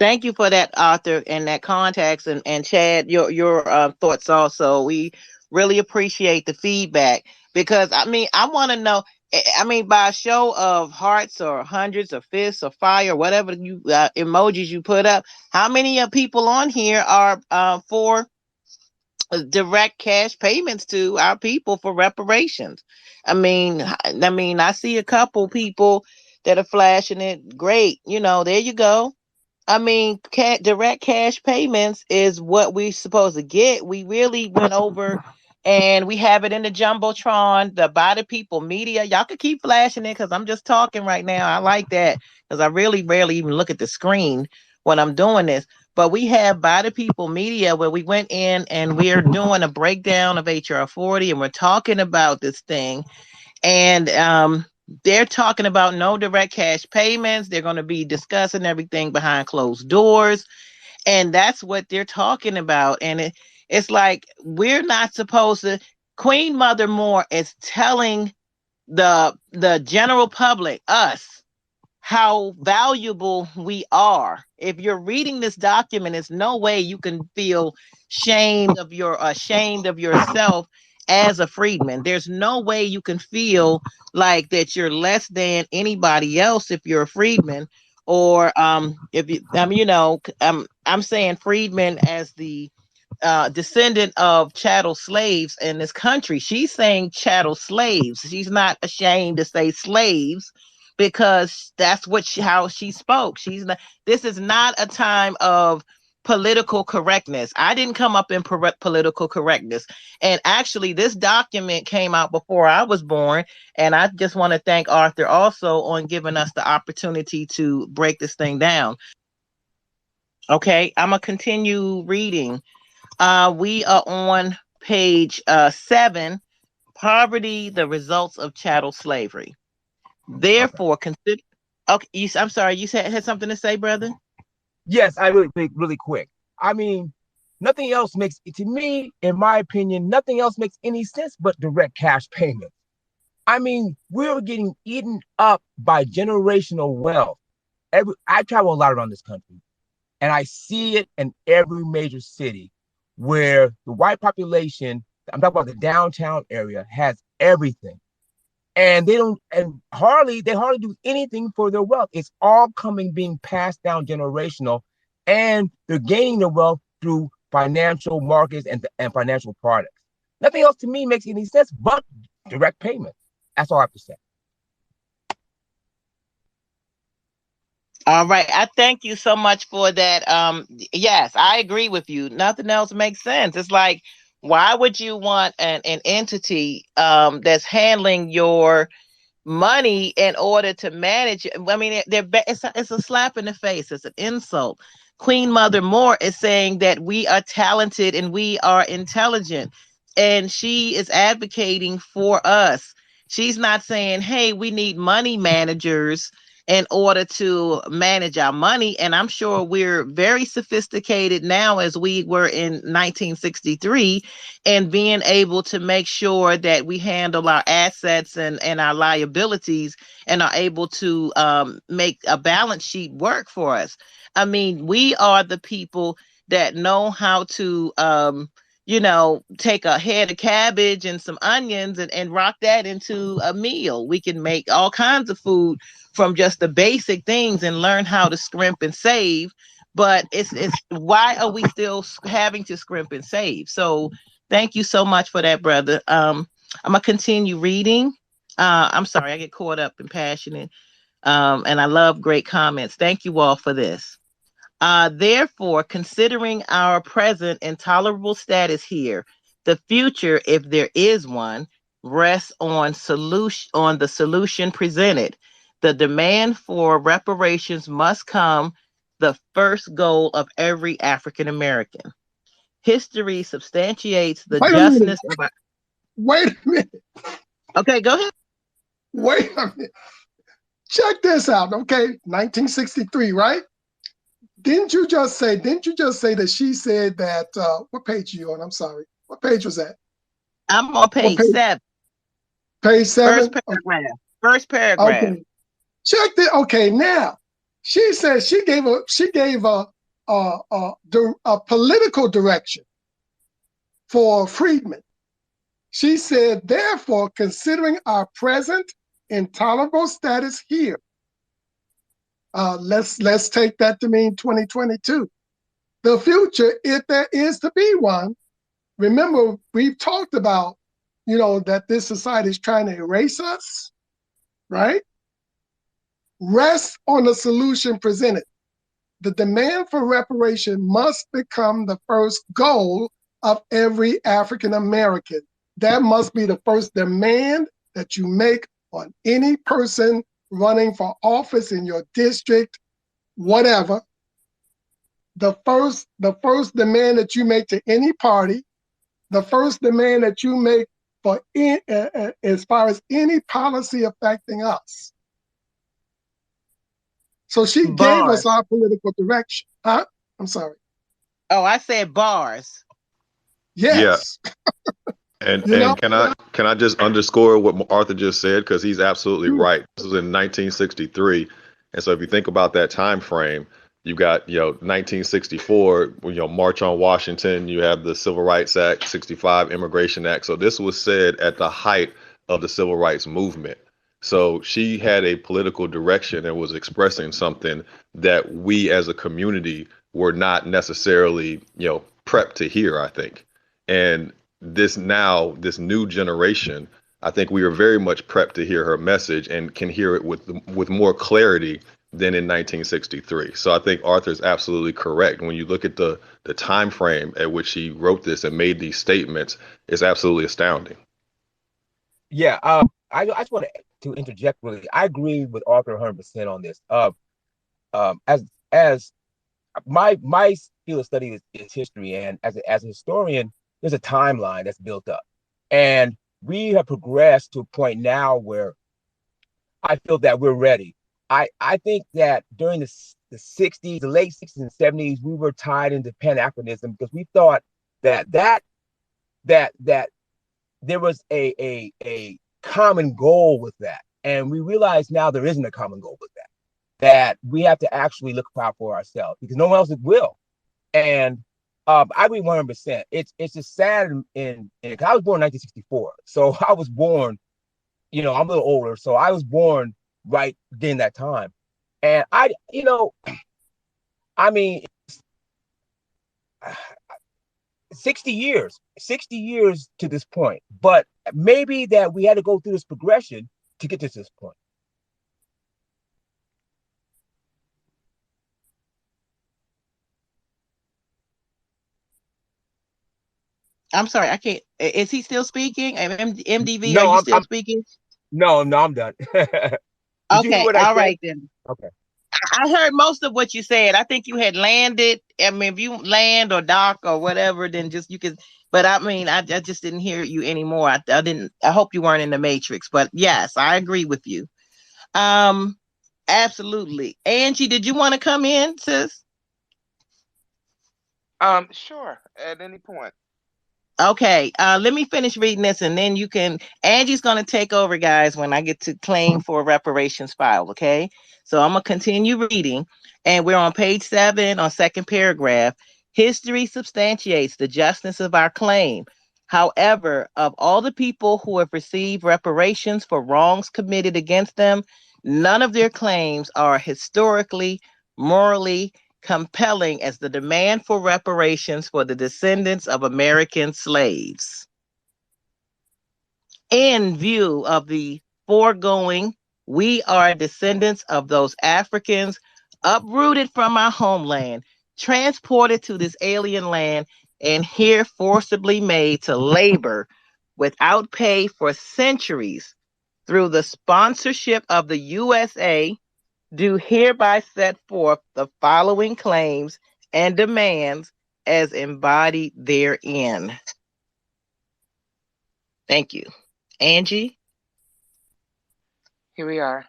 Thank you for that, Arthur, and that context, and Chad, your thoughts also. We really appreciate the feedback because I mean, I want to know. I mean, by a show of hearts or hundreds or fists or fire, whatever you emojis you put up, how many people on here are for direct cash payments to our people for reparations? I see a couple people that are flashing it. Great, there you go. I mean, direct cash payments is what we supposed to get. We really went over and we have it in the Jumbotron, the Body People Media. Y'all could keep flashing it because I'm just talking right now. I like that because I really rarely even look at the screen when I'm doing this. But we have Body People Media where we went in and we're doing a breakdown of HR 40 and we're talking about this thing. And they're talking about no direct cash payments. They're going to be discussing everything behind closed doors. And that's what they're talking about. And it's like we're not supposed to. Queen Mother Moore is telling the general public, us, how valuable we are. If you're reading this document, there's no way you can feel ashamed of yourself as a freedman. There's no way you can feel like that you're less than anybody else if you're a freedman, or if you I'm saying freedman as the descendant of chattel slaves in this country. She's saying chattel slaves. She's not ashamed to say slaves because that's how she spoke. She's not. This is not a time of political correctness. I didn't come up in political correctness. And actually, this document came out before I was born. And I just want to thank Arthur also on giving us the opportunity to break this thing down. Okay, I'm going to continue reading. We are on page 7, Poverty, the Results of Chattel Slavery. Therefore, consider. Okay, I'm sorry. You had something to say, brother? Yes, I really quick. I mean, nothing else makes, to me, in my opinion, nothing else makes any sense but direct cash payments. I mean, we're getting eaten up by generational wealth. I travel a lot around this country, and I see it in every major city where the white population, I'm talking about the downtown area, has everything. And they hardly do anything for their wealth. It's all being passed down generational, and they're gaining their wealth through financial markets and financial products. Nothing else to me makes any sense but direct payment. That's all I have to say. All right. I thank you so much for that. Yes, I agree with you. Nothing else makes sense. It's like, why would you want an entity that's handling your money in order to manage it? I mean, it's a slap in the face. It's an insult. Queen Mother Moore is saying that we are talented and we are intelligent, and she is advocating for us. She's not saying, hey, we need money managers in order to manage our money. And I'm sure we're very sophisticated now as we were in 1963 and being able to make sure that we handle our assets and our liabilities and are able to make a balance sheet work for us. I mean, we are the people that know how to take a head of cabbage and some onions and rock that into a meal. We can make all kinds of food from just the basic things and learn how to scrimp and save. But it's why are we still having to scrimp and save? So thank you so much for that, brother. I'm gonna continue reading. I'm sorry, I get caught up and passionate. And I love great comments. Thank you all for this. Therefore, considering our present intolerable status here, the future, if there is one, rests on the solution presented. The demand for reparations must come the first goal of every African American. History substantiates the justness of our. Wait a minute. Okay, go ahead. Wait a minute. Check this out. Okay, 1963, right? Didn't you just say that she said that, what page are you on? I'm sorry. What page was that? I'm on page 7. Page 7? First paragraph. First paragraph. Okay. Check this. Okay, now, She said she gave a political direction for freedmen. She said, therefore, considering our present intolerable status here, let's take that to mean 2022. The future, if there is to be one, remember we've talked about, that this society is trying to erase us, right? Rest on the solution presented. The demand for reparation must become the first goal of every African American. That must be the first demand that you make on any person running for office in your district, whatever. The first demand that you make to any party, the first demand that you make for as far as any policy affecting us. So she gave us our political direction. Huh? I'm sorry. Oh, I said bars. Yes. Yeah. And can I just underscore what Arthur just said, because he's absolutely right. This was in 1963, and so if you think about that time frame, you got 1964, March on Washington. You have the Civil Rights Act, 65 Immigration Act. So this was said at the height of the Civil Rights Movement. So she had a political direction and was expressing something that we as a community were not necessarily prepped to hear, I think. And this new generation, I think we are very much prepped to hear her message and can hear it with more clarity than in 1963. So I think Arthur's absolutely correct. When you look at the time frame at which he wrote this and made these statements, it's absolutely astounding. Yeah, I just want to interject really. I agree with Arthur 100% on this. As my field of study is history, and as a historian, there's a timeline that's built up, and we have progressed to a point now where I feel that we're ready. I think that during the 60s, the late 60s and 70s, we were tied into Pan-Africanism because we thought that there was a common goal with that, and we realize now there isn't a common goal with that. That we have to actually look out for ourselves because no one else will. And I agree 100%. It's just sad in I was born in 1964, so I was born, I'm a little older, so I was born right during that time, and I mean, 60 years to this point, but maybe that we had to go through this progression to get to this point. I'm sorry, I can't. Is he still speaking? MDV, are No, you still speaking? No, I'm done. Okay, all right then. Okay. I heard most of what you said. I think you had landed. I mean, if you land or dock or whatever, then just you could. But I mean, I just didn't hear you anymore. I didn't. I hope you weren't in the Matrix. But yes, I agree with you. Absolutely. Angie, did you want to come in, sis? Sure, at any point. Okay, let me finish reading this and then you can. Angie's going to take over, guys, when I get to claim for reparations filed. Okay, so I'm going to continue reading, and we're on page 7 on second paragraph. History substantiates the justness of our claim. However, of all the people who have received reparations for wrongs committed against them, none of their claims are historically, morally, compelling as the demand for reparations for the descendants of American slaves. In view of the foregoing, we are descendants of those Africans uprooted from our homeland, transported to this alien land, and here forcibly made to labor without pay for centuries through the sponsorship of the USA, do hereby set forth the following claims and demands as embodied therein. Thank you. Angie? Here we are.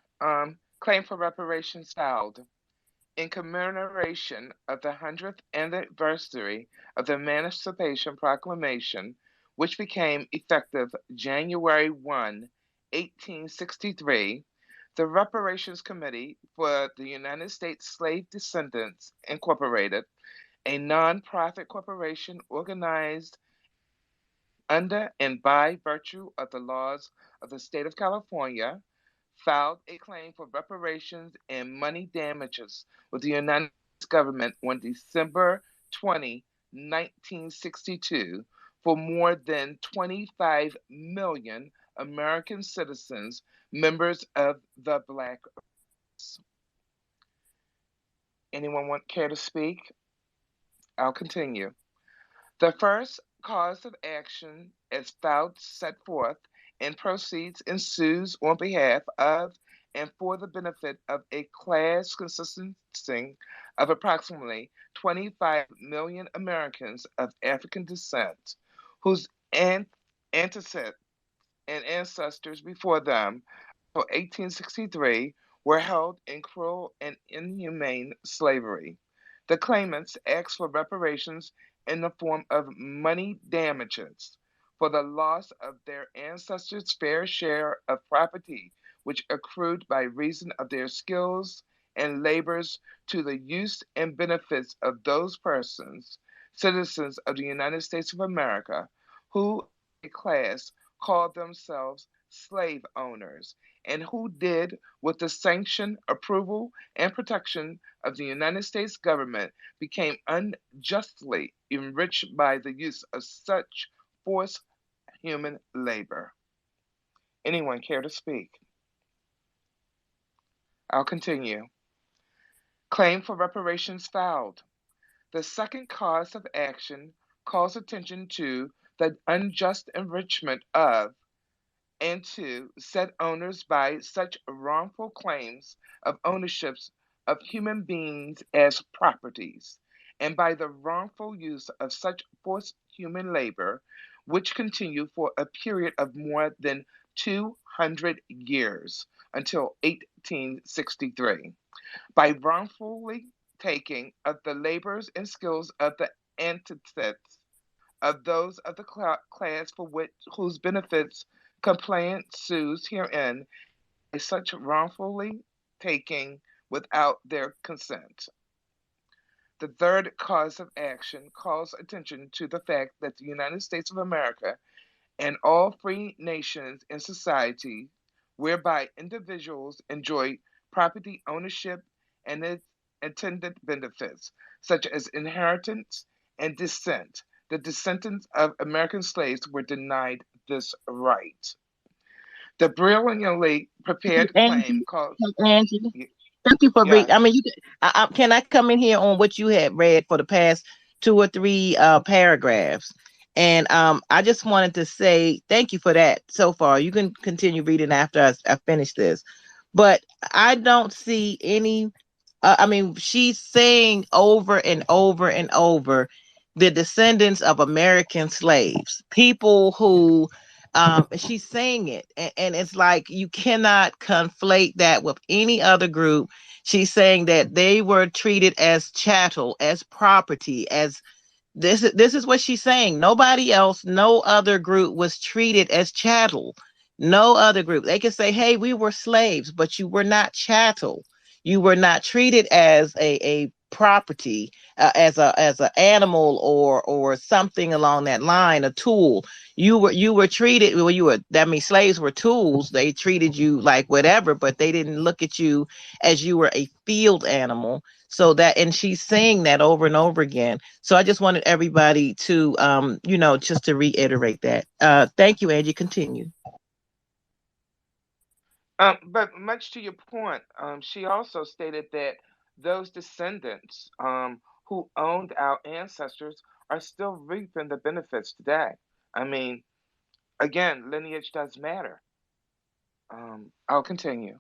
Claim for reparations filed. In commemoration of the 100th anniversary of the Emancipation Proclamation, which became effective January 1, 1863, The Reparations Committee for the United States Slave Descendants Incorporated, a nonprofit corporation organized under and by virtue of the laws of the state of California, filed a claim for reparations and money damages with the United States government on December 20, 1962, for more than 25 million American citizens, members of the Black race. Anyone care to speak? I'll continue. The first cause of action as filed set forth and proceeds ensues on behalf of and for the benefit of a class consisting of approximately 25 million Americans of African descent whose antecedents and ancestors before them until 1863 were held in cruel and inhumane slavery. The claimants asked for reparations in the form of money damages for the loss of their ancestors' fair share of property which accrued by reason of their skills and labors to the use and benefits of those persons, citizens of the United States of America, who, a class, called themselves slave owners, and who did, with the sanction, approval, and protection of the United States government, became unjustly enriched by the use of such forced human labor. Anyone care to speak? I'll continue. Claim for reparations filed. The second cause of action calls attention to the unjust enrichment of and to said owners by such wrongful claims of ownerships of human beings as properties, and by the wrongful use of such forced human labor, which continue for a period of more than 200 years until 1863, by wrongfully taking of the labors and skills of the antecedents of those of the class for which whose benefits complaint sues herein is such wrongfully taking without their consent. The third cause of action calls attention to the fact that the United States of America and all free nations in society whereby individuals enjoy property ownership and its attendant benefits, such as inheritance and descent. The descendants of American slaves were denied this right. The brilliantly prepared claim called. Angela, thank you for reading. I Yes. mean, can I come in here on what you had read for the past two or three paragraphs? And I just wanted to say thank you for that so far. You can continue reading after I finish this. But I don't see any. I mean, she's saying over and over and over the descendants of American slaves, people who she's saying it, and it's like you cannot conflate that with any other group. She's saying that they were treated as chattel, as property, as this is what she's saying. Nobody else, no other group was treated as chattel. No other group. They could say, hey, we were slaves, but you were not chattel. You were not treated as a property, as a animal or something along that line, a tool. You were treated, well, you were, that means slaves were tools. They treated you like whatever, but they didn't look at you as you were a field animal. So that, and she's saying that over and over again. So I just wanted everybody to, just to reiterate that. Thank you, Angie. Continue. But much to your point, she also stated that those descendants who owned our ancestors are still reaping the benefits today. I mean, again, lineage does matter. I'll continue.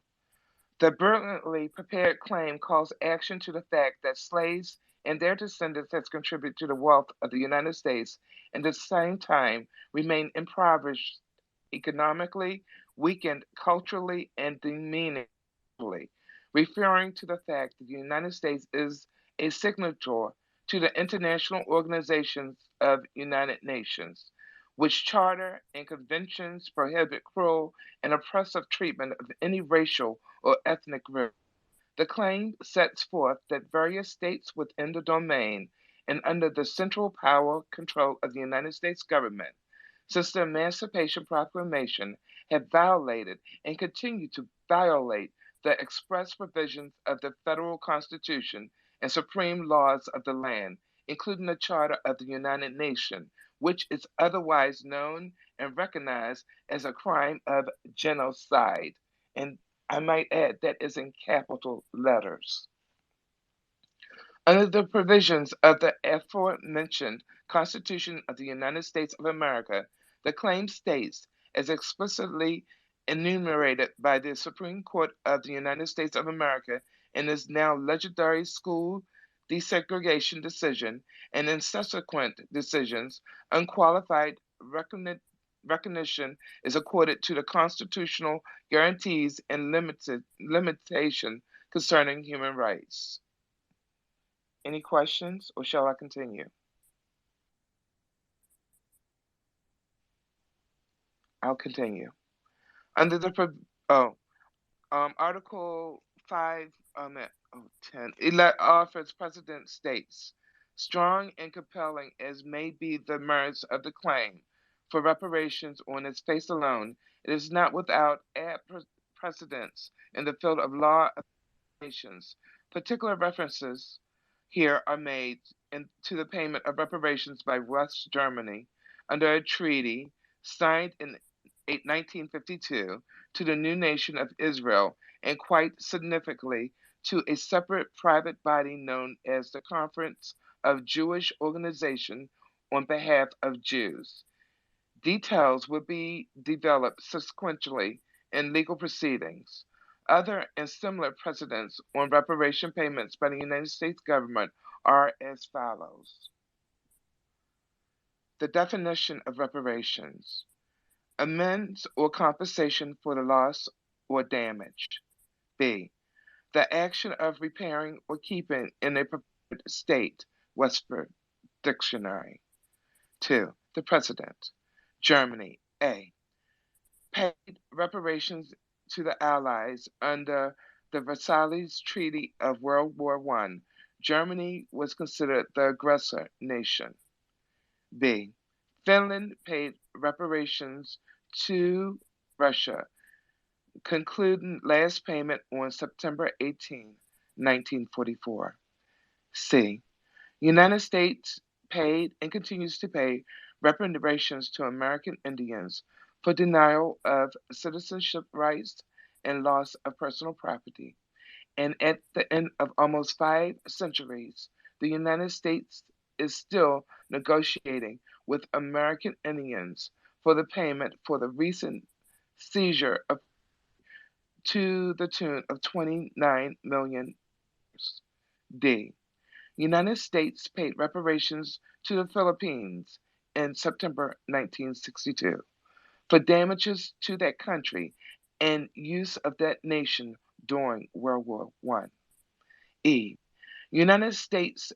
The brilliantly prepared claim calls action to the fact that slaves and their descendants has contributed to the wealth of the United States and at the same time remain impoverished economically, weakened culturally, and demeaning, referring to the fact that the United States is a signature to the International Organization of United Nations, which charter and conventions prohibit cruel and oppressive treatment of any racial or ethnic group. The claim sets forth that various states within the domain and under the central power control of the United States government since the Emancipation Proclamation have violated and continue to violate the express provisions of the federal Constitution and supreme laws of the land, including the Charter of the United Nations, which is otherwise known and recognized as a crime of genocide. And I might add that is in capital letters. Under the provisions of the aforementioned Constitution of the United States of America, the claim states, as explicitly enumerated by the Supreme Court of the United States of America in its now legendary school desegregation decision and in subsequent decisions, unqualified recognition is accorded to the constitutional guarantees and limitation concerning human rights. Any questions, or shall I continue? I'll continue. Under the Article 5, 10, offers President states, strong and compelling as may be the merits of the claim for reparations on its face alone, it is not without precedence in the field of law of nations. Particular references here are made to the payment of reparations by West Germany under a treaty signed in 1952 to the new nation of Israel, and quite significantly to a separate private body known as the Conference of Jewish Organization on behalf of Jews. Details will be developed subsequently in legal proceedings. Other and similar precedents on reparation payments by the United States government are as follows. The definition of reparations: amends or compensation for the loss or damage. B. The action of repairing or keeping in a prepared state. Westford Dictionary. 2. The precedent. Germany. A. Paid reparations to the Allies under the Versailles Treaty of World War I. Germany was considered the aggressor nation. B. Finland paid reparations to Russia, concluding last payment on September 18, 1944. C. United States paid and continues to pay reparations to American Indians for denial of citizenship rights and loss of personal property. And at the end of almost 5 centuries, the United States is still negotiating with American Indians for the payment for the recent seizure of to the tune of $29 million. D. United States paid reparations to the Philippines in September 1962 for damages to that country and use of that nation during World War I. E. United States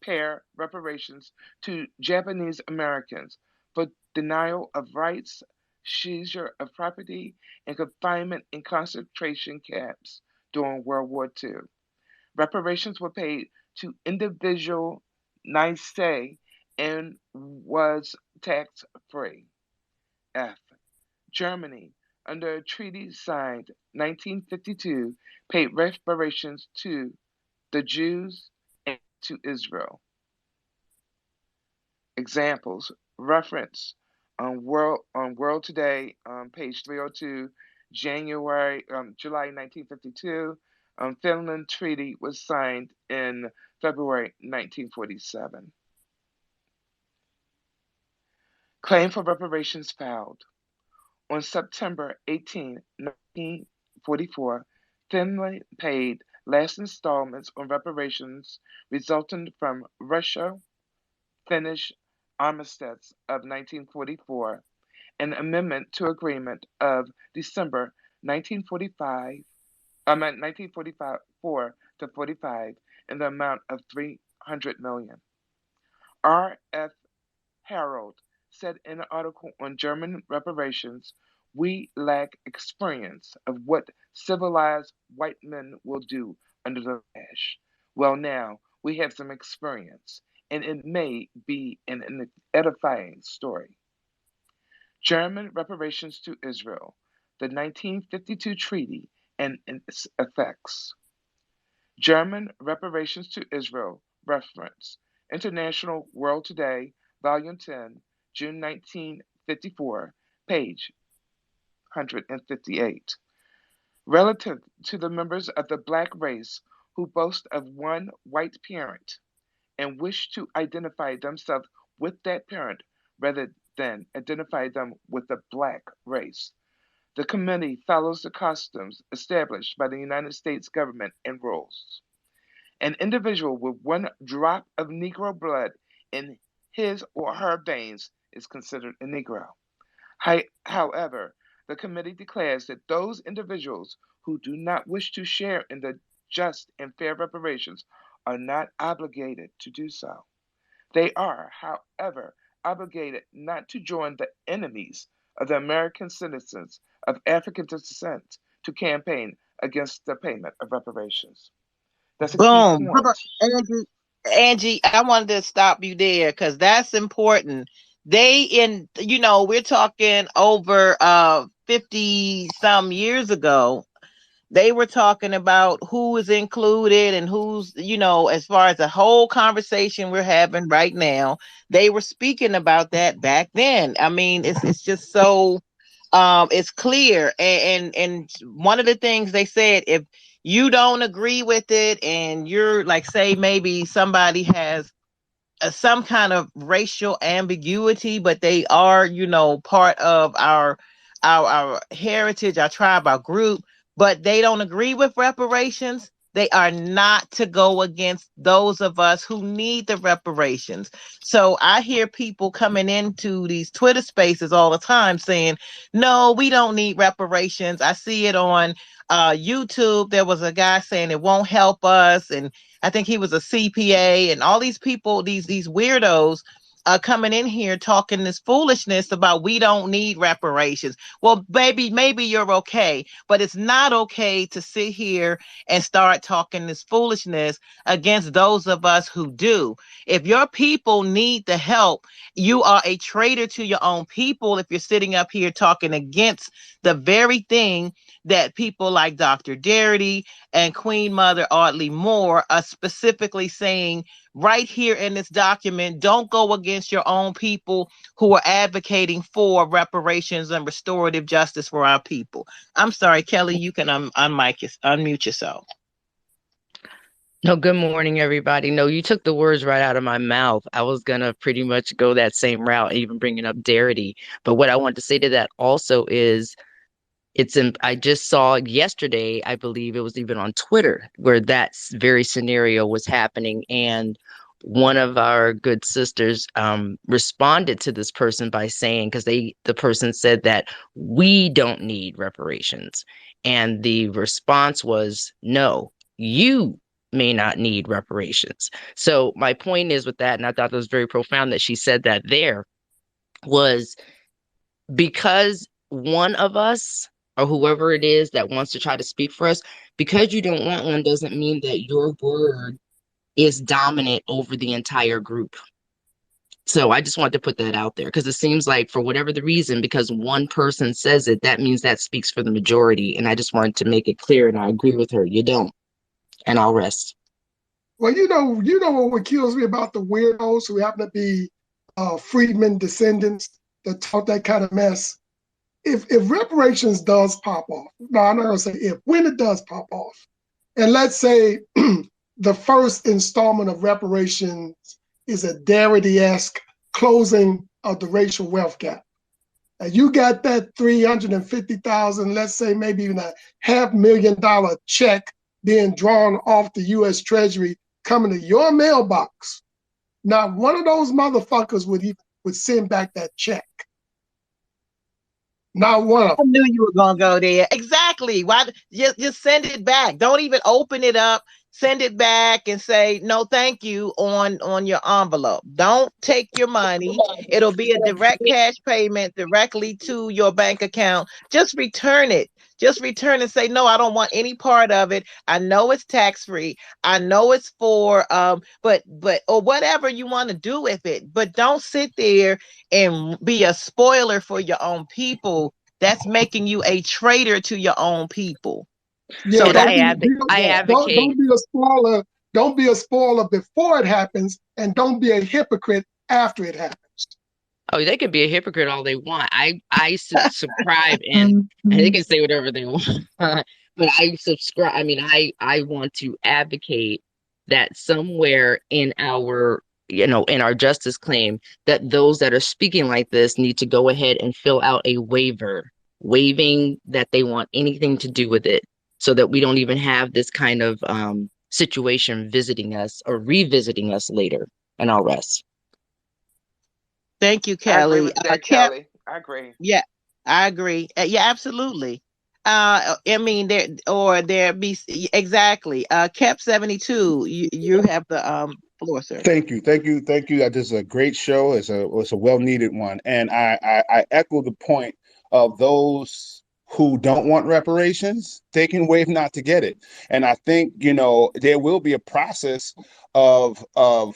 pair reparations to Japanese Americans for denial of rights, seizure of property, and confinement in concentration camps during World War II. Reparations were paid to individual Nisei and was tax-free. F. Germany, under a treaty signed 1952, paid reparations to the Jews and to Israel. Examples: reference on World Today, page 302, July 1952. Finland Treaty was signed in February 1947. Claim for reparations filed. On September 18, 1944, Finland paid last installments on reparations resulting from Russia-Finnish armistice of 1944, an amendment to agreement of December 1944 to 45 in the amount of $300 million. R.F. Harold said in an article on German reparations, we lack experience of what civilized white men will do under the lash. Well, now we have some experience, and it may be an edifying story. German reparations to Israel, the 1952 treaty and its effects. German reparations to Israel, reference International World Today, Volume 10, June 1954, page 158. Relative to the members of the black race who boast of one white parent and wish to identify themselves with that parent rather than identify them with the black race. The committee follows the customs established by the United States government and rules. An individual with one drop of Negro blood in his or her veins is considered a Negro. However, the committee declares that those individuals who do not wish to share in the just and fair reparations are not obligated to do so. They are, however, obligated not to join the enemies of the American citizens of African descent to campaign against the payment of reparations. That's a key Boom. point. Angie, I wanted to stop you there because that's important. We're talking over 50 some years ago. They were talking about who is included and who's, as far as the whole conversation we're having right now, they were speaking about that back then. I mean, it's just so it's clear. And one of the things they said, if you don't agree with it and you're like, say maybe somebody has some kind of racial ambiguity, but they are, part of our heritage, our tribe, our group, but they don't agree with reparations. They are not to go against those of us who need the reparations. So I hear people coming into these Twitter spaces all the time saying, no, we don't need reparations. I see it on YouTube. There was a guy saying it won't help us. And I think he was a CPA, and all these people, these weirdos coming in here talking this foolishness about we don't need reparations. Well, maybe you're okay, but it's not okay to sit here and start talking this foolishness against those of us who do. If your people need the help, you are a traitor to your own people if you're sitting up here talking against the very thing that people like Dr. Darity and Queen Mother Audley Moore are specifically saying right here in this document. Don't go against your own people who are advocating for reparations and restorative justice for our people. I'm sorry, Kelly, you can unmute yourself. No, good morning, everybody. No, you took the words right out of my mouth. I was going to pretty much go that same route, even bringing up Darity. But what I want to say to that also is, I just saw yesterday, I believe it was even on Twitter, where that very scenario was happening. And one of our good sisters responded to this person by saying, because the person said that we don't need reparations. And the response was, no, you may not need reparations. So my point is with that, and I thought that was very profound that she said that there, was because one of us, or whoever it is that wants to try to speak for us, because you don't want one doesn't mean that your word is dominant over the entire group. So I just wanted to put that out there, because it seems like for whatever the reason, because one person says it, that means that speaks for the majority. And I just wanted to make it clear, and I agree with her. You don't. And I'll rest. Well, you know what kills me about the weirdos who happen to be freedmen descendants that talk that kind of mess. If reparations does pop off, no, I'm not gonna say if, when it does pop off, and let's say the first installment of reparations is a Darity-esque closing of the racial wealth gap. And you got that $350,000, let's say maybe even a $500,000 check being drawn off the U.S. Treasury coming to your mailbox. Not one of those motherfuckers would send back that check. Not one of them. I knew you were gonna go there. Exactly. Why just send it back? Don't even open it up. send it back and say no thank you on your envelope. Don't take your money. It'll be a direct cash payment directly to your bank account. Just return it. Just return and say, no, I don't want any part of it. I know it's tax free. I know it's for but or whatever you want to do with it. But don't sit there and be a spoiler for your own people. That's making you a traitor to your own people. Yeah, So don't I advocate. don't be a spoiler. Don't be a spoiler before it happens, and don't be a hypocrite after it happens. Oh, they can be a hypocrite all they want. I subscribe and they can say whatever they want. But I subscribe. I mean, I want to advocate that somewhere in our, in our justice claim, that those that are speaking like this need to go ahead and fill out a waiver, waiving that they want anything to do with it, so that we don't even have this kind of situation visiting us or revisiting us later. And I'll rest. Thank you, I agree Kelly. with that, Kelly. I agree. Yeah, I agree. Yeah, absolutely. I mean, there be exactly. Cap 72. You have the floor, sir. Thank you. This is a great show. It's a well needed one, and I echo the point of those who don't want reparations. They can waive not to get it, and I think there will be a process of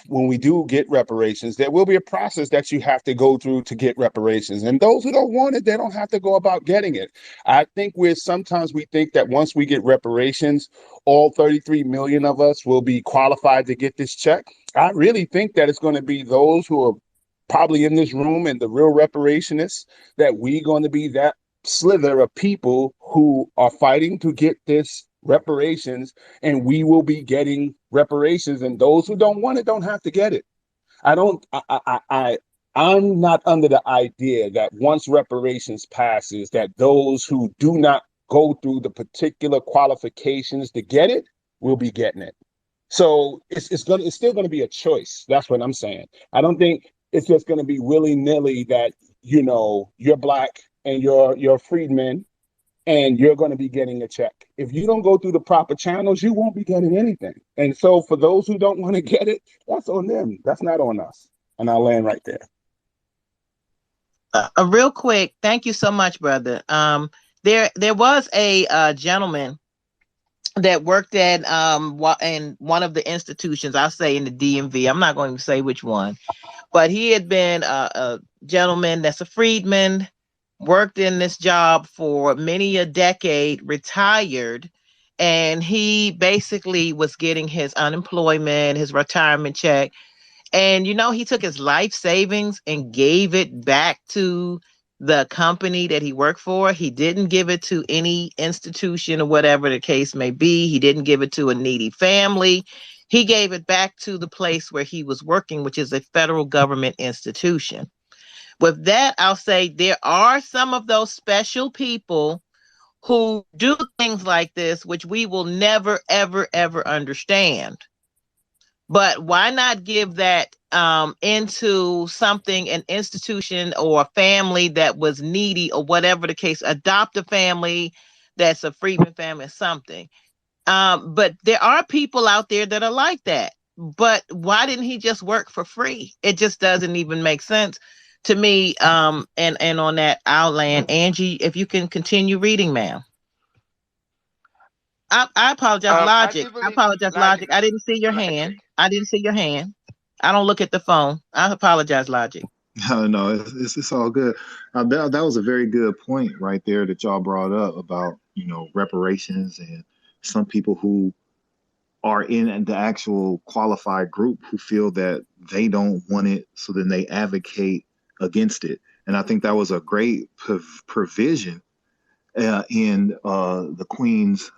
when we do get reparations. There will be a process that you have to go through to get reparations, and those who don't want it, they don't have to go about getting it. I think sometimes we think that once we get reparations, all 33 million of us will be qualified to get this check. I really think that it's going to be those who are probably in this room and the real reparationists, that we're going to be that slither of people who are fighting to get this reparations, and we will be getting reparations, and those who don't want it don't have to get it. I'm not under the idea that once reparations passes, that those who do not go through the particular qualifications to get it will be getting it. So it's still going to be a choice. That's what I'm saying. I don't think it's just going to be willy-nilly that you're black and you're freedmen and you're going to be getting a check. If you don't go through the proper channels, you won't be getting anything. And so for those who don't want to get it, that's on them. That's not on us. And I'll land right there. Real quick, thank you so much, brother. There was a gentleman that worked at in one of the institutions, I'll say in the DMV. I'm not going to say which one, but he had been a gentleman that's a freedman, worked in this job for many a decade, retired, and he basically was getting his unemployment, his retirement check. And, he took his life savings and gave it back to the company that he worked for. He didn't give it to any institution or whatever the case may be. He didn't give it to a needy family. He gave it back to the place where he was working, which is a federal government institution. With that, I'll say there are some of those special people who do things like this, which we will never, ever, ever understand. But why not give that into something, an institution or a family that was needy or whatever the case, adopt a family that's a freedman family or something. But there are people out there that are like that. But why didn't he just work for free? It just doesn't even make sense to me. And on that, I'll land. Angie, if you can continue reading, ma'am. I apologize, Logic. I apologize, Logic. I didn't see your hand. I didn't see your hand. I don't look at the phone. I apologize, Logic. No, it's all good. That was a very good point right there that y'all brought up about, reparations, and some people who are in the actual qualified group who feel that they don't want it, so then they advocate against it. And I think that was a great provision in the Queen's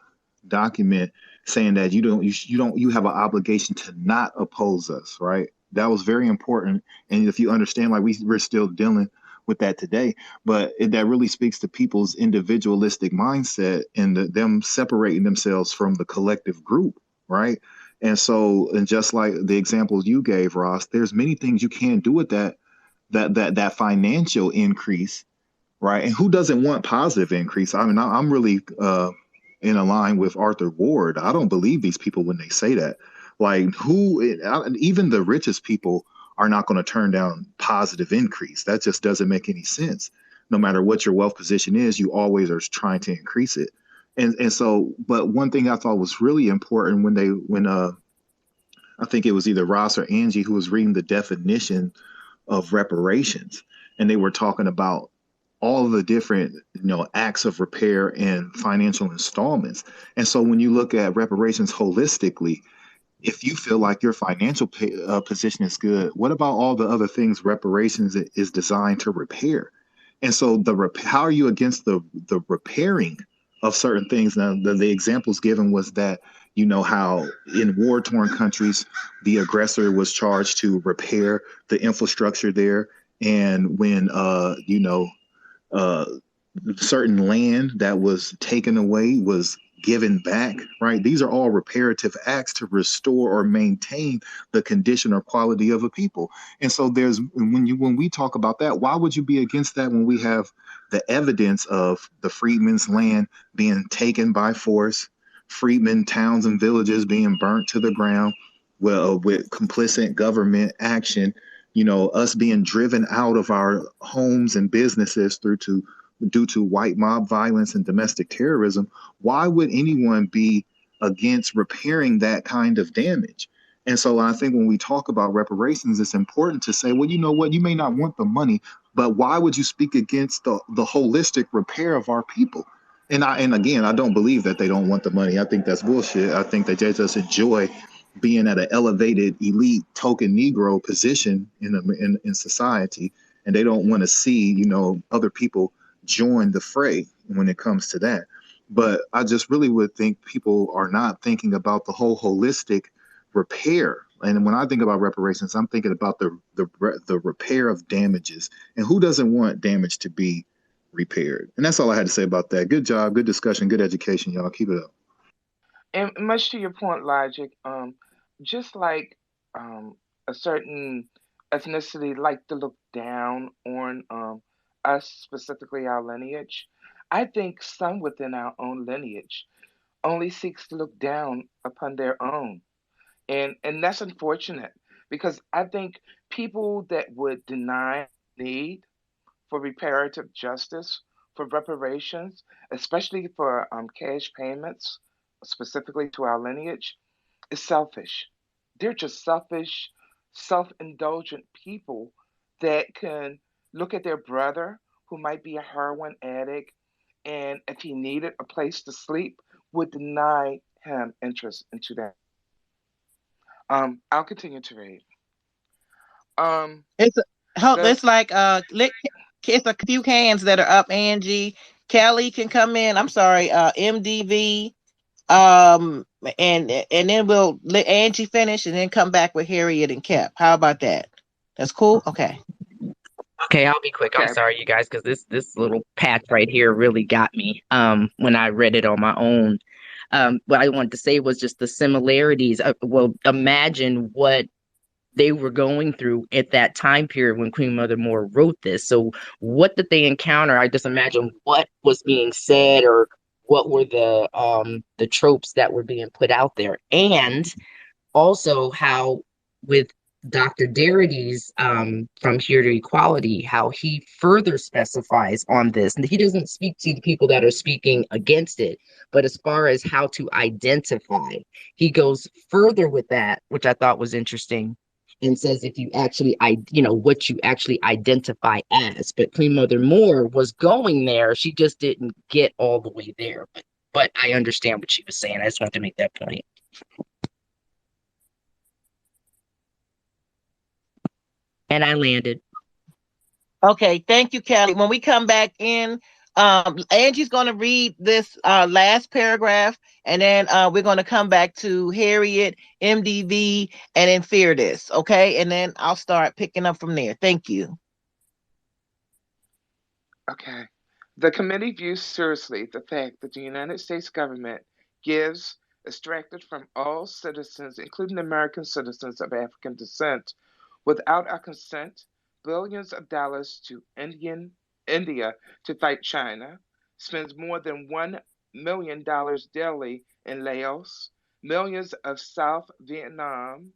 document, saying that you have an obligation to not oppose us, right? That was very important. And if you understand, like we're still dealing with that today, but that really speaks to people's individualistic mindset and them separating themselves from the collective group, right? And so, and just like the examples you gave, Ross, there's many things you can't do with that financial increase, right? And who doesn't want positive increase? I mean, I'm really in line with Arthur Ward. I don't believe these people when they say that. Like, even the richest people are not going to turn down positive increase. That just doesn't make any sense. No matter what your wealth position is, you always are trying to increase it. And so, but one thing I thought was really important when I think it was either Ross or Angie who was reading the definition of reparations, and they were talking about all of the different acts of repair and financial installments. And so when you look at reparations holistically, if you feel like your financial position is good, what about all the other things reparations is designed to repair? And so how are you against the repairing of certain things? Now, the examples given was that, how in war-torn countries, the aggressor was charged to repair the infrastructure there. And when, certain land that was taken away was given back, right? These are all reparative acts to restore or maintain the condition or quality of a people. And so when we talk about that, why would you be against that when we have the evidence of the freedmen's land being taken by force, freedmen towns and villages being burnt to the ground, with complicit government action, us being driven out of our homes and businesses due to white mob violence and domestic terrorism? Why would anyone be against repairing that kind of damage? And so I think when we talk about reparations, it's important to say, well, you know what, you may not want the money, but why would you speak against the holistic repair of our people? And again, I don't believe that they don't want the money. I think that's bullshit. I think that they just enjoy being at an elevated elite token Negro position in society, and they don't want to see other people join the fray when it comes to that. But I just really would think people are not thinking about the whole holistic repair. And when I think about reparations, I'm thinking about the repair of damages. And who doesn't want damage to be repaired? And that's all I had to say about that. Good job, good discussion, good education, y'all. Keep it up. And much to your point, Logic, just like a certain ethnicity like to look down on us, specifically our lineage, I think some within our own lineage only seeks to look down upon their own. And that's unfortunate, because I think people that would deny need for reparative justice, for reparations, especially for cash payments, specifically to our lineage, is selfish. They're just selfish, self indulgent people that can look at their brother who might be a heroin addict, and if he needed a place to sleep, would deny him interest into that. I'll continue to read. It's The it's like it's a few hands that are up. Angie, Kelly can come in. I'm sorry, MDV. And then we'll let Angie finish, and then come back with Harriet and Kep. How about that? That's cool. Okay. Okay, I'll be quick. I'm Okay. sorry, you guys, because this little patch right here really got me when I read it on my own. What I wanted to say was just the similarities. Well, imagine what they were going through at that time period when Queen Mother Moore wrote this. So what did they encounter? I just imagine what was being said, or what were the tropes that were being put out there. And also how with Dr. Darity's From Here to Equality, how he further specifies on this. And he doesn't speak to the people that are speaking against it, but as far as how to identify, he goes further with that, which I thought was interesting, and says if you actually, what you actually identify as. But Queen Mother Moore was going there. She just didn't get all the way there. But I understand what she was saying. I just wanted to make that point. And I landed. Okay. Thank you, Kelly. When we come back in, Angie's going to read this last paragraph, and then we're going to come back to Harriet, MDV, and then Fear This. Okay. And then I'll start picking up from there. Thank you. Okay. The committee views seriously the fact that the United States government gives, extracted from all citizens, including American citizens of African descent, without our consent, billions of dollars to India to fight China, spends more than $1 million daily in Laos, millions of South Vietnam.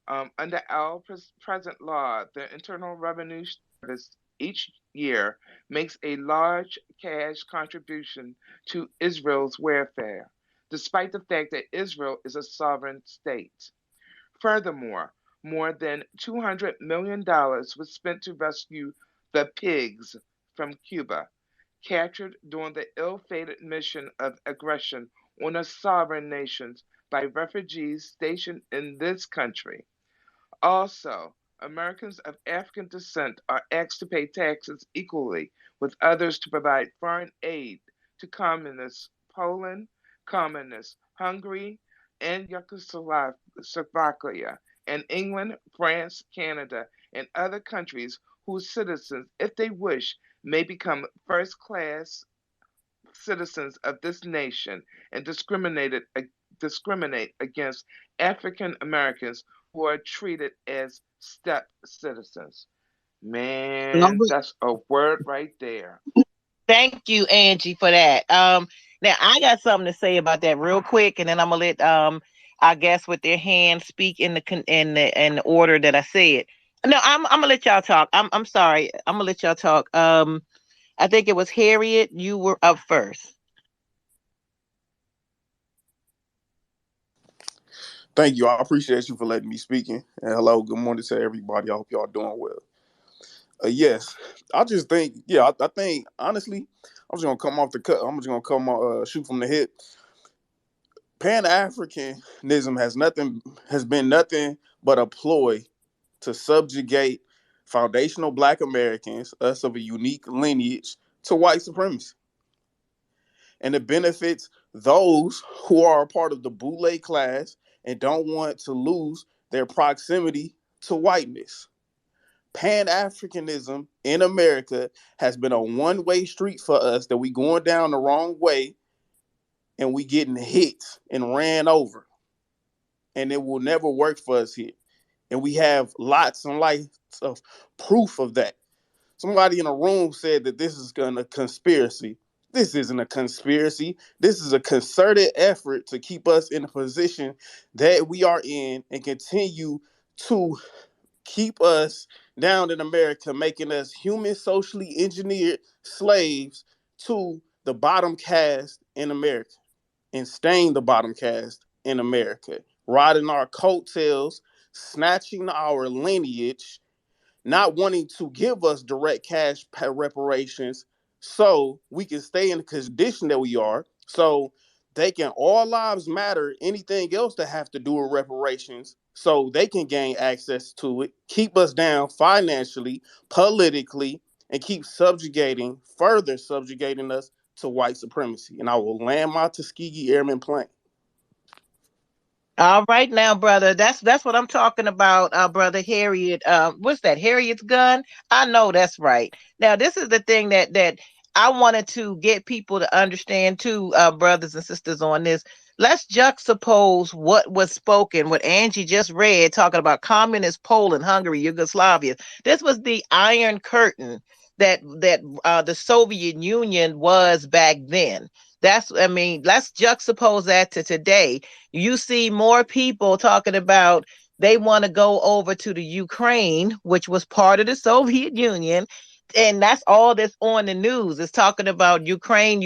Under our present law, the Internal Revenue Service each year makes a large cash contribution to Israel's welfare, despite the fact that Israel is a sovereign state. Furthermore, more than $200 million was spent to rescue the pigs from Cuba, captured during the ill-fated mission of aggression on a sovereign nation by refugees stationed in this country. Also, Americans of African descent are asked to pay taxes equally with others to provide foreign aid to communist Poland, communist Hungary, and Czechoslovakia, and England, France, Canada, and other countries whose citizens, if they wish, may become first class citizens of this nation and discriminate against African Americans who are treated as step citizens. Man, that's a word right there. Thank you, Angie, for that. Now I got something to say about that real quick, and then I'm gonna let I guess with their hands speak in the order that I said. No, I'm gonna let y'all talk. I'm sorry. I'm gonna let y'all talk. I think it was Harriet. You were up first. Thank you. I appreciate you for letting me speaking. And hello, good morning to everybody. I hope y'all doing well. Yes, I just think, I think honestly, I'm just gonna come off the cut. I'm just gonna shoot from the hip. Pan-Africanism has been nothing but a ploy to subjugate foundational Black Americans, us of a unique lineage, to white supremacy. And it benefits those who are a part of the boule class and don't want to lose their proximity to whiteness. Pan-Africanism in America has been a one-way street for us that we going down the wrong way and we getting hit and ran over. And it will never work for us here. And we have lots and lots of proof of that. Somebody in a room said that this is a conspiracy. This isn't a conspiracy. This is a concerted effort to keep us in the position that we are in and continue to keep us down in America, making us human, socially engineered slaves to the bottom caste in America and staying the bottom caste in America, riding our coattails, snatching our lineage, not wanting to give us direct cash reparations so we can stay in the condition that we are, so they can all lives matter, anything else that have to do with reparations, so they can gain access to it, keep us down financially, politically, and keep further subjugating us to white supremacy. And I will land my Tuskegee Airman plane. All right now, brother. That's what I'm talking about, brother Harriet. What's that? Harriet's gun? I know that's right. Now, this is the thing that I wanted to get people to understand too, brothers and sisters on this. Let's juxtapose what was spoken, what Angie just read, talking about communist Poland, Hungary, Yugoslavia. This was the Iron Curtain that the Soviet Union was back then. Let's juxtapose that to today. You see more people talking about they want to go over to the Ukraine, which was part of the Soviet Union. And that's all that's on the news. It's talking about Ukraine,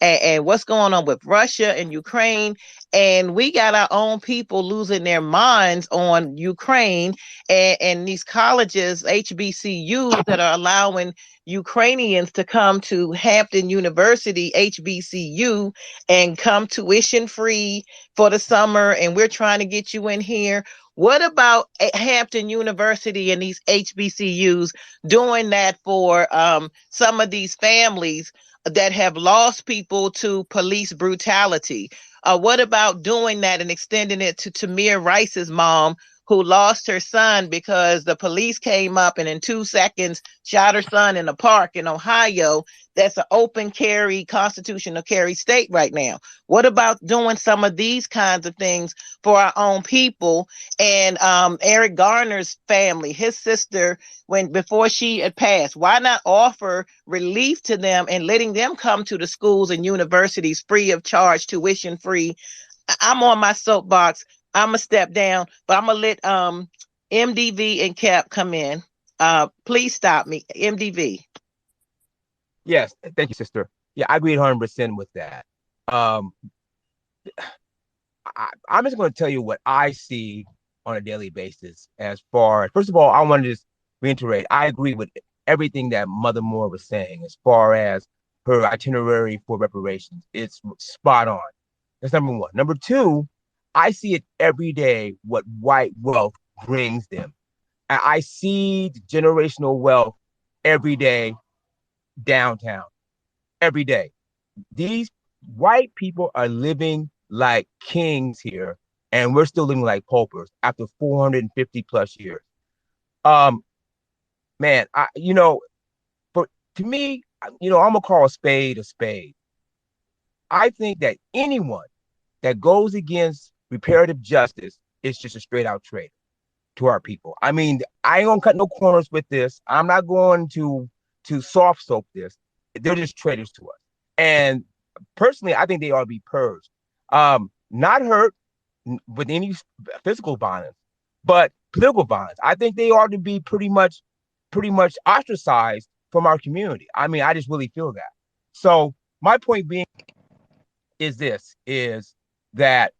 and what's going on with Russia and Ukraine. And we got our own people losing their minds on Ukraine and these colleges, HBCUs, that are allowing Ukrainians to come to Hampton University, HBCU, and come tuition free for the summer. And we're trying to get you in here. What about Hampton University and these HBCUs doing that for some of these families that have lost people to police brutality? What about doing that and extending it to Tamir Rice's mom, who lost her son because the police came up and in 2 seconds shot her son in a park in Ohio. That's an open carry, constitutional carry state right now. What about doing some of these kinds of things for our own people? And Eric Garner's family, his sister, before she had passed, why not offer relief to them and letting them come to the schools and universities free of charge, tuition free? I'm on my soapbox. I'm gonna step down, but I'm gonna let MDV and Cap come in. Please stop me, MDV. Yes, thank you, sister. Yeah, I agree 100% with that. I'm just going to tell you what I see on a daily basis. As far as, first of all, I want to just reiterate, I agree with everything that Mother Moore was saying as far as her itinerary for reparations. It's spot on. That's number one. Number two, I see it every day what white wealth brings them. I see the generational wealth every day downtown, every day. These white people are living like kings here, and we're still living like paupers after 450 plus years. Um, Man, but to me, I'm gonna call a spade a spade. I think that anyone that goes against reparative justice is just a straight out traitor to our people. I mean, I ain't gonna cut no corners with this. I'm not going to soft soap this. They're just traitors to us. And personally, I think they ought to be purged. Not hurt with any physical violence, but political violence. I think they ought to be pretty much ostracized from our community. I mean, I just really feel that. So my point being is that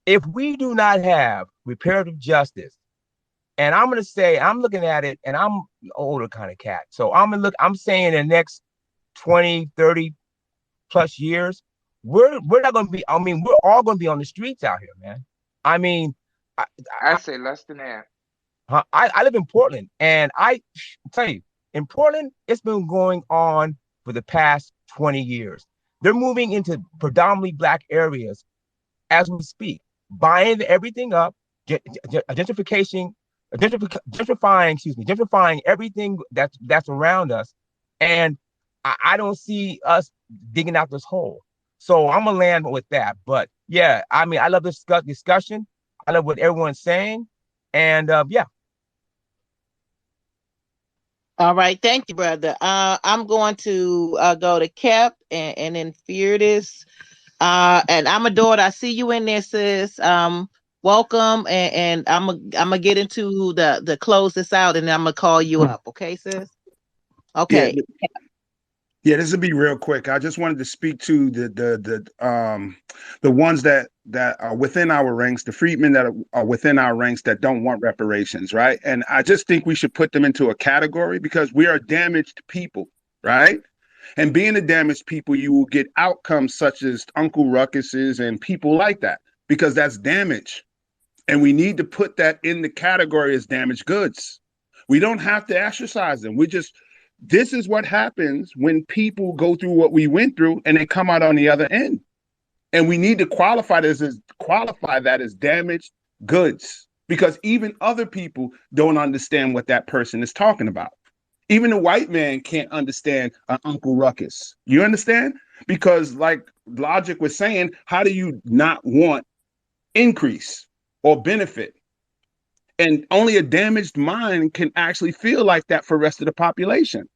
if we do not have reparative justice, and I'm going to say, I'm looking at it, and I'm an older kind of cat. So I'm saying in the next 20, 30 plus years, we're not going to be, I mean, we're all going to be on the streets out here, man. I mean, I say less than that. I live in Portland, and I tell you, in Portland, it's been going on for the past 20 years. They're moving into predominantly Black areas as we speak, buying everything up, gentrifying everything that's around us, and I don't see us digging out this hole. So I'm gonna land with that. But yeah, I mean, I love this discussion. I love what everyone's saying, and yeah. All right, thank you, brother. I'm going to go to Cap and then Fearless. And I'm a daughter. I see you in there, sis. Welcome, and I'm gonna get into the close this out, and I'm gonna call you up. Okay, sis. Yeah, Okay. yeah. This will be real quick. I just wanted to speak to the ones that are within our ranks, the freedmen that are within our ranks that don't want reparations, right? And I just think we should put them into a category because we are damaged people, right? And being a damaged people, you will get outcomes such as Uncle Ruckuses and people like that because that's damage. And we need to put that in the category as damaged goods. We don't have to ostracize them. This is what happens when people go through what we went through and they come out on the other end. And we need to qualify that as damaged goods because even other people don't understand what that person is talking about. Even a white man can't understand an Uncle Ruckus. You understand? Because like Logic was saying, how do you not want increase or benefit? And only a damaged mind can actually feel like that for the rest of the population.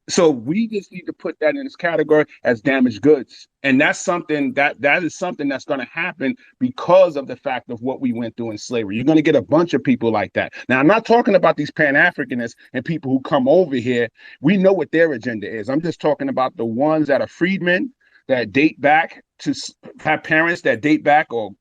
So we just need to put that in this category as damaged goods. And that's something that is something that's going to happen because of the fact of what we went through in slavery. You're going to get a bunch of people like that. Now, I'm not talking about these Pan-Africanists and people who come over here. We know what their agenda is. I'm just talking about the ones that are freedmen that date back to have parents that date back or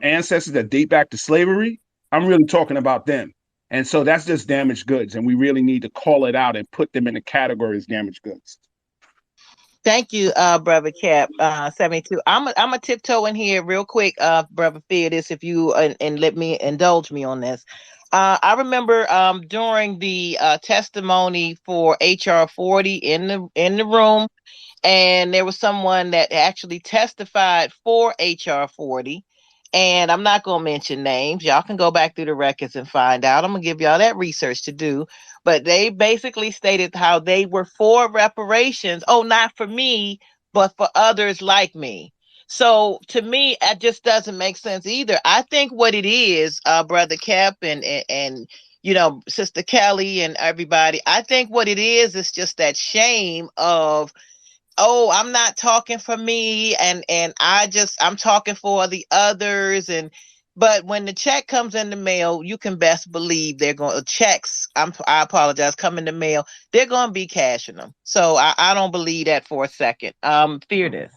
ancestors that date back to slavery. I'm really talking about them. And so that's just damaged goods. And we really need to call it out and put them in the category as damaged goods. Thank you, brother Cap. 72. I'm a tiptoe in here real quick, brother Fearless, if you and let me indulge me on this. I remember during the testimony for HR 40 in the room, and there was someone that actually testified for HR 40. And I'm not going to mention names. Y'all can go back through the records and find out. I'm going to give y'all that research to do. But they basically stated how they were for reparations. Oh, not for me, but for others like me. So to me, it just doesn't make sense either. I think what it is, Brother Kep and Sister Kelly and everybody, I think what it is just that shame of, oh, I'm not talking for me, and I'm talking for the others. And but when the check comes in the mail, you can best believe they're going checks. I apologize, come in the mail, they're going to be cashing them. So I don't believe that for a second. Fear this.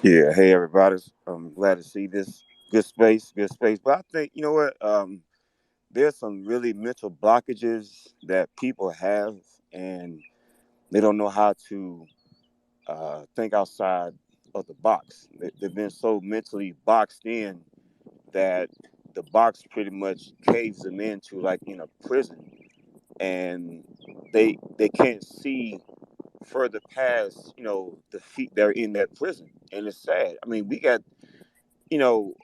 Yeah, hey everybody. I'm glad to see this. Good space, good space. But I think you know what? There's some really mental blockages that people have, and they don't know how to think outside of the box. They've been so mentally boxed in that the box pretty much caves them into like in a prison, and they can't see further past the feet they're in that prison, and it's sad. I mean, we got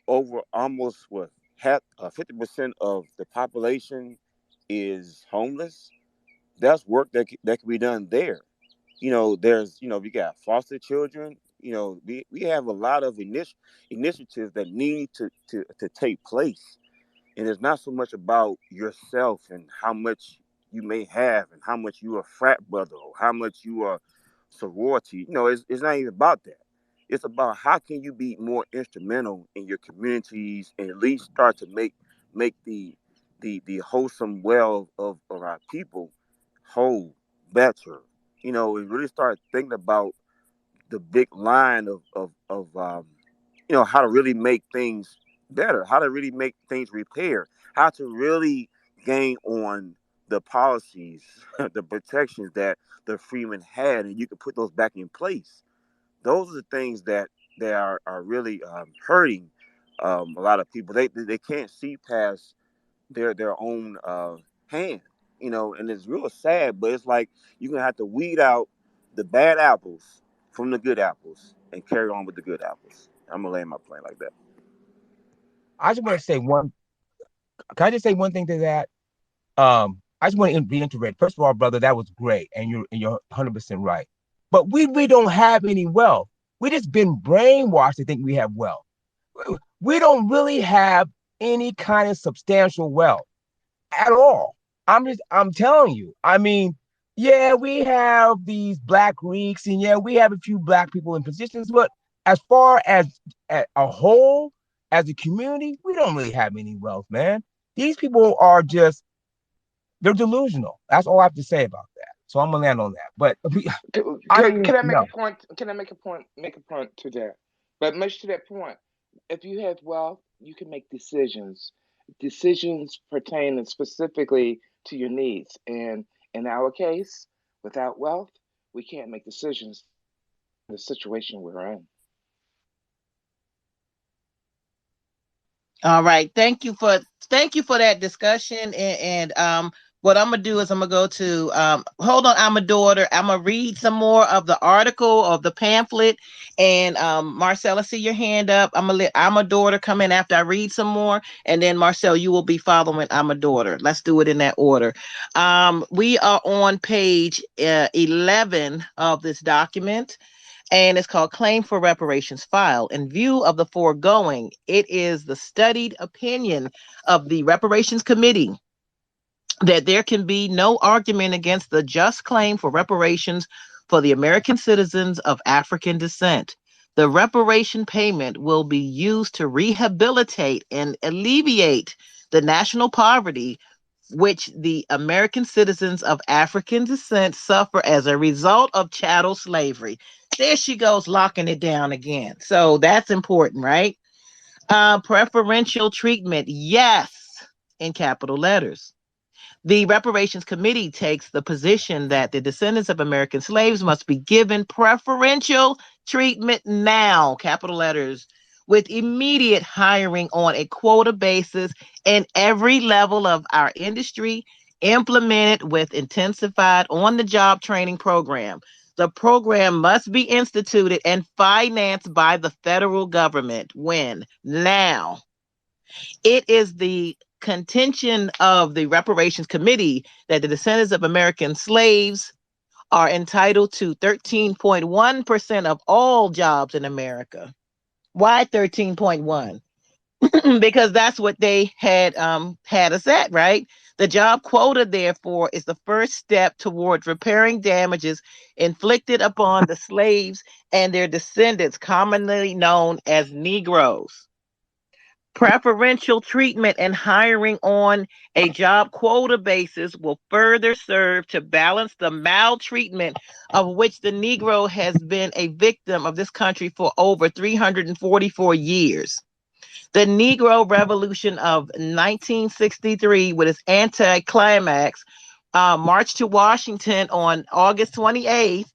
over almost what half 50% of the population is homeless. That's work that can be done there. There's we got foster children. We have a lot of initiatives that need to take place, and it's not so much about yourself and how much you may have and how much you are frat brother or how much you are sorority. It's not even about that. It's about how can you be more instrumental in your communities and at least start to make the wholesome well of our people whole better. And really start thinking about the big line of how to really make things better, how to really make things repair, how to really gain on the policies, the protections that the freemen had, and you can put those back in place. Those are the things that are really hurting a lot of people. They can't see past their own hand, and it's real sad. But it's like you're gonna have to weed out the bad apples from the good apples and carry on with the good apples. I'm gonna land my plane like that. I just want to say one. Can I just say one thing to that? I just want to reiterate. First of all, brother, that was great, and you're 100% right. But we don't have any wealth. We just been brainwashed to think we have wealth. We don't really have any kind of substantial wealth at all. I'm telling you. I mean, yeah, we have these black Greeks, and yeah, we have a few black people in positions, but as far as a whole, as a community, we don't really have any wealth, man. These people are just they're delusional. That's all I have to say about that. So I'm gonna land on that. But Can I make no. a point? Can I make a point? Make a point to that. But much to that point, if you have wealth, you can make decisions. Decisions pertaining specifically to your needs. And in our case, without wealth, we can't make decisions in the situation we're in. All right. Thank you for that discussion. And what I'm gonna do is I'm gonna go to hold on, I'm a daughter. I'm gonna read some more of the article of the pamphlet. And Marcel, I see your hand up. I'm gonna let I'm a daughter come in after I read some more. And then Marcel, you will be following I'm a daughter. Let's do it in that order. We are on page 11 of this document, and it's called Claim for Reparations File. In view of the foregoing, it is the studied opinion of the Reparations Committee that there can be no argument against the just claim for reparations for the American citizens of African descent. The reparation payment will be used to rehabilitate and alleviate the national poverty which the American citizens of African descent suffer as a result of chattel slavery. There she goes, locking it down again. So that's important, right? Preferential treatment, yes, in capital letters. The Reparations Committee takes the position that the descendants of American slaves must be given preferential treatment now, capital letters, with immediate hiring on a quota basis in every level of our industry, implemented with intensified on the job training program. The program must be instituted and financed by the federal government. When? Now. It is the contention of the Reparations Committee that the descendants of American slaves are entitled to 13.1% of all jobs in America. Why 13.1? Because that's what they had us at, right? The job quota, therefore, is the first step towards repairing damages inflicted upon the slaves and their descendants, commonly known as Negroes. Preferential treatment and hiring on a job quota basis will further serve to balance the maltreatment of which the Negro has been a victim of this country for over 344 years. The Negro Revolution of 1963, with its anti-climax, march to Washington on August 28th,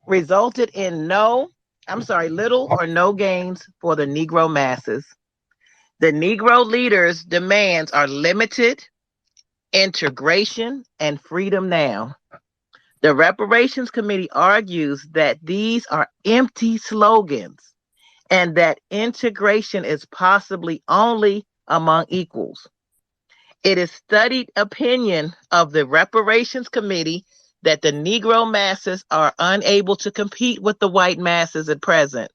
resulted in little or no gains for the Negro masses. The Negro leaders' demands are limited, integration, and freedom now. The Reparations Committee argues that these are empty slogans and that integration is possibly only among equals. It is studied opinion of the Reparations Committee that the Negro masses are unable to compete with the white masses at present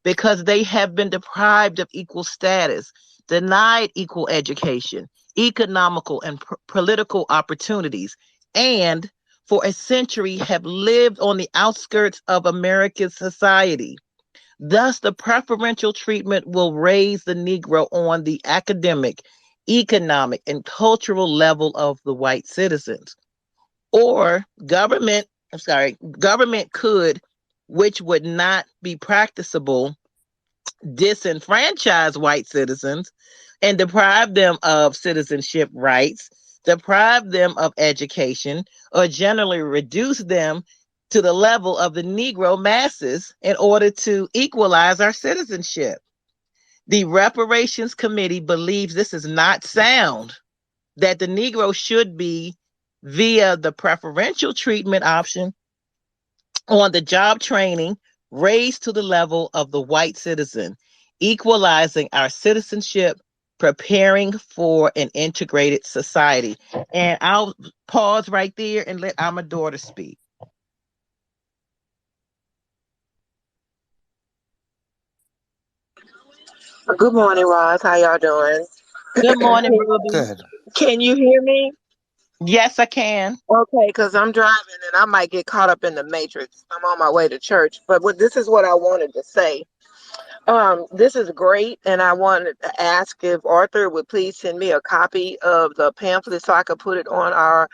because they have been deprived of equal status, denied equal education, economical and political opportunities, and for a century have lived on the outskirts of American society. Thus, the preferential treatment will raise the Negro on the academic, economic, and cultural level of the white citizens. Or government could, which would not be practicable, disenfranchise white citizens and deprive them of citizenship rights, deprive them of education, or generally reduce them to the level of the Negro masses in order to equalize our citizenship. The Reparations Committee believes this is not sound, that the Negro should be, via the preferential treatment option on the job training, raised to the level of the white citizen, equalizing our citizenship, preparing for an integrated society. And I'll pause right there and let our daughter speak. Good morning, Roz. How y'all doing? Good morning, Ruby. Good. Can you hear me? Yes, I can. Okay, because I'm driving and I might get caught up in the matrix. I'm on my way to church. But this is what I wanted to say. This is great, and I wanted to ask if Arthur would please send me a copy of the pamphlet so I could put it on our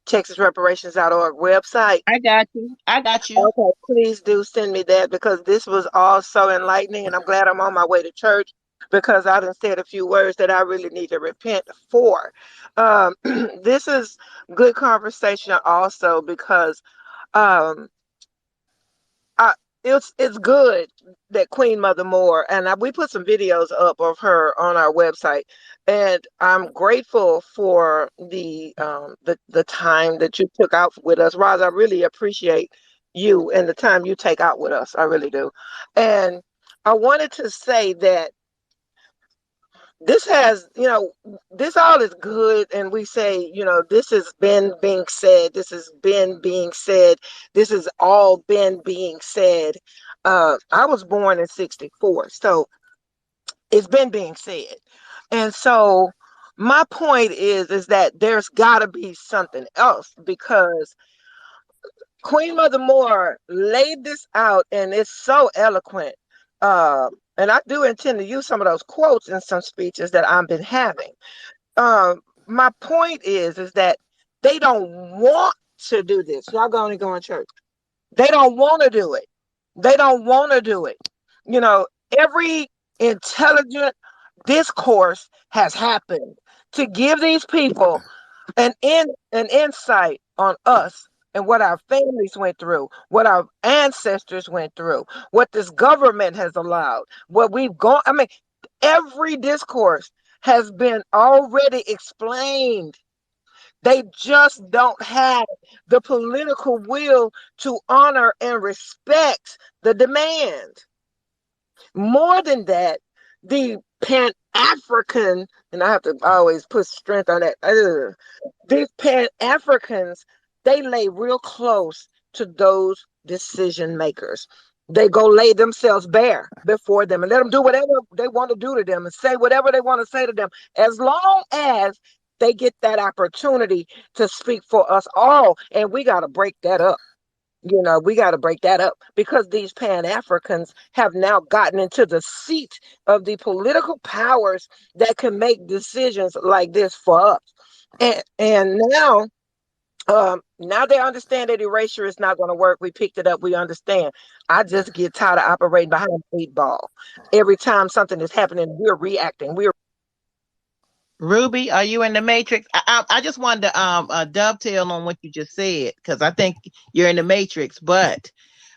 TexasReparations.org website. I got you. Okay, please do send me that because this was all so enlightening, and I'm glad I'm on my way to church because I done said a few words that I really need to repent for. This is good conversation also because um, it's good that Queen Mother Moore, and we put some videos up of her on our website, and I'm grateful for the time that you took out with us. Roz, I really appreciate you and the time you take out with us. I really do. And I wanted to say that this has, this all is good. And we say, this has been being said. This has been being said. This has all been being said. I was born in 64. So it's been being said. And so my point is that there's got to be something else because Queen Mother Moore laid this out and it's so eloquent. And I do intend to use some of those quotes in some speeches that I've been having. My point is that they don't want to do this. Y'all going to go in church. They don't want to do it. They don't want to do it. Every intelligent discourse has happened to give these people an insight on us and what our families went through, what our ancestors went through, what this government has allowed, what we've gone. I mean, every discourse has been already explained. They just don't have the political will to honor and respect the demand. More than that, the Pan-African, and I have to always put strength on that. These Pan-Africans, they lay real close to those decision makers. They go lay themselves bare before them and let them do whatever they want to do to them and say whatever they want to say to them, as long as they get that opportunity to speak for us all. And we got to break that up. We got to break that up, because these Pan-Africans have now gotten into the seat of the political powers that can make decisions like this for us. And now they understand that erasure is not going to work. We picked it up. We understand. I just get tired of operating behind the 8 ball. Every time something is happening, we're reacting. Ruby, are you in the matrix? I just wanted to dovetail on what you just said, because I think you're in the matrix. But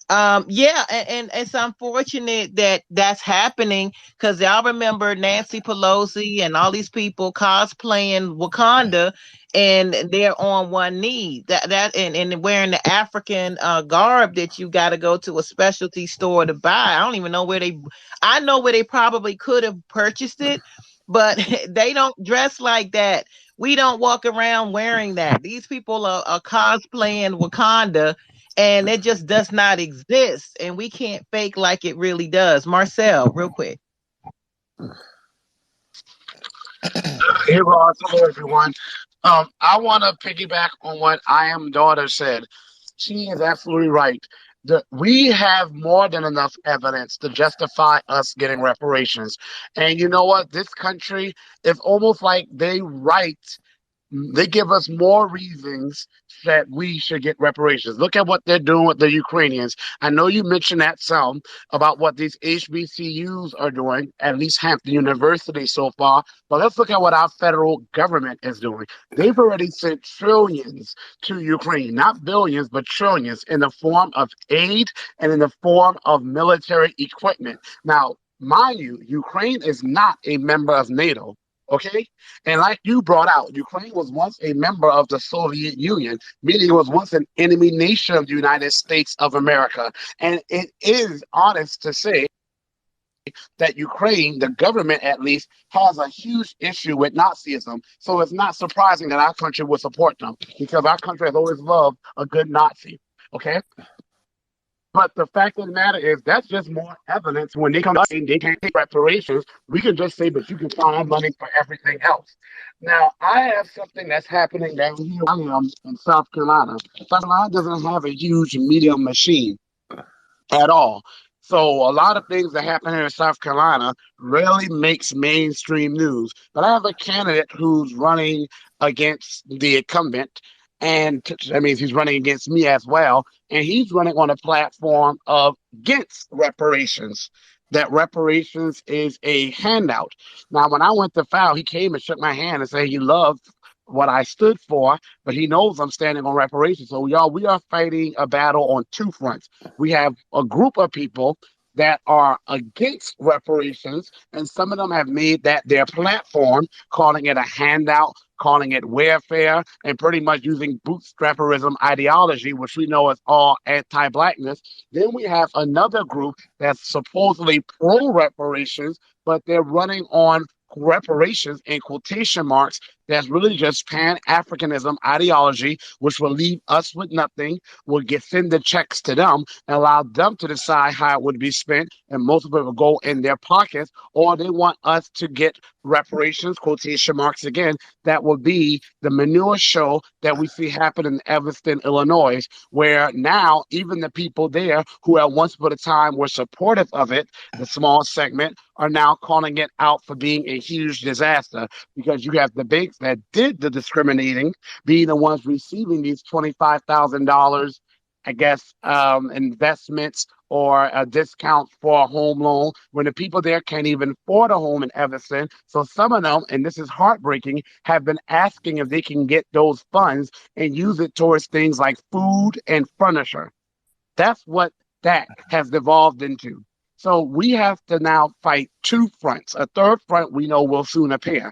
yeah, and it's unfortunate that that's happening, because y'all remember Nancy Pelosi and all these people cosplaying Wakanda, and they're on one knee, and wearing the African garb that you got to go to a specialty store to buy. I don't even know I know where they probably could have purchased it, but they don't dress like that. We don't walk around wearing that. These people are cosplaying Wakanda, and it just does not exist, and we can't fake like it really does. Marcel, real quick. Hey, Ross. Hello, everyone. I want to piggyback on what I Am Daughter said. She is absolutely right. We have more than enough evidence to justify us getting reparations. And you know what? This country is almost like they give us more reasons that we should get reparations. Look at what they're doing with the Ukrainians. I know you mentioned that some about what these HBCUs are doing, at least Hampton University so far. But let's look at what our federal government is doing. They've already sent trillions to Ukraine, not billions, but trillions, in the form of aid and in the form of military equipment. Now, mind you, Ukraine is not a member of NATO. Okay? And like you brought out, Ukraine was once a member of the Soviet Union, meaning it was once an enemy nation of the United States of America. And it is honest to say that Ukraine, the government at least, has a huge issue with Nazism. So it's not surprising that our country would support them, because our country has always loved a good Nazi. Okay? But the fact of the matter is, that's just more evidence. When they come to us and they can't take reparations, we can just say, but you can find money for everything else. Now, I have something that's happening down here in South Carolina. South Carolina doesn't have a huge media machine at all. So a lot of things that happen here in South Carolina really makes mainstream news. But I have a candidate who's running against the incumbent, and that means he's running against me as well. And he's running on a platform of against reparations, that reparations is a handout. Now, when I went to file, he came and shook my hand and said he loved what I stood for, but he knows I'm standing on reparations. So y'all, we are fighting a battle on two fronts. We have a group of people that are against reparations, and some of them have made that their platform, calling it a handout, calling it warfare, and pretty much using bootstrapperism ideology, which we know is all anti-blackness. Then we have another group that's supposedly pro-reparations, but they're running on reparations in quotation marks. That's really just Pan-Africanism ideology, which will leave us with nothing, will send the checks to them and allow them to decide how it would be spent, and most of it will go in their pockets, or they want us to get reparations, quotation marks again, that will be the manure show that we see happen in Evanston, Illinois, where now even the people there who at once upon a time were supportive of it, the small segment, are now calling it out for being a huge disaster, because you have the banks that did the discriminating being the ones receiving these $25,000, I guess, investments or a discount for a home loan, when the people there can't even afford a home in Evanston. So some of them, and this is heartbreaking, have been asking if they can get those funds and use it towards things like food and furniture. That's what that has devolved into. So we have to now fight two fronts. A third front we know will soon appear.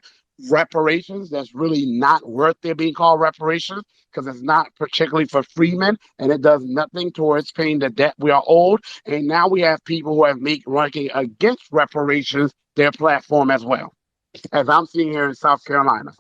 reparations that's really not worth their being called reparations, because it's not particularly for freemen, and it does nothing towards paying the debt we are owed. And now we have people who have made running against reparations their platform as well, as I'm seeing here in South Carolina.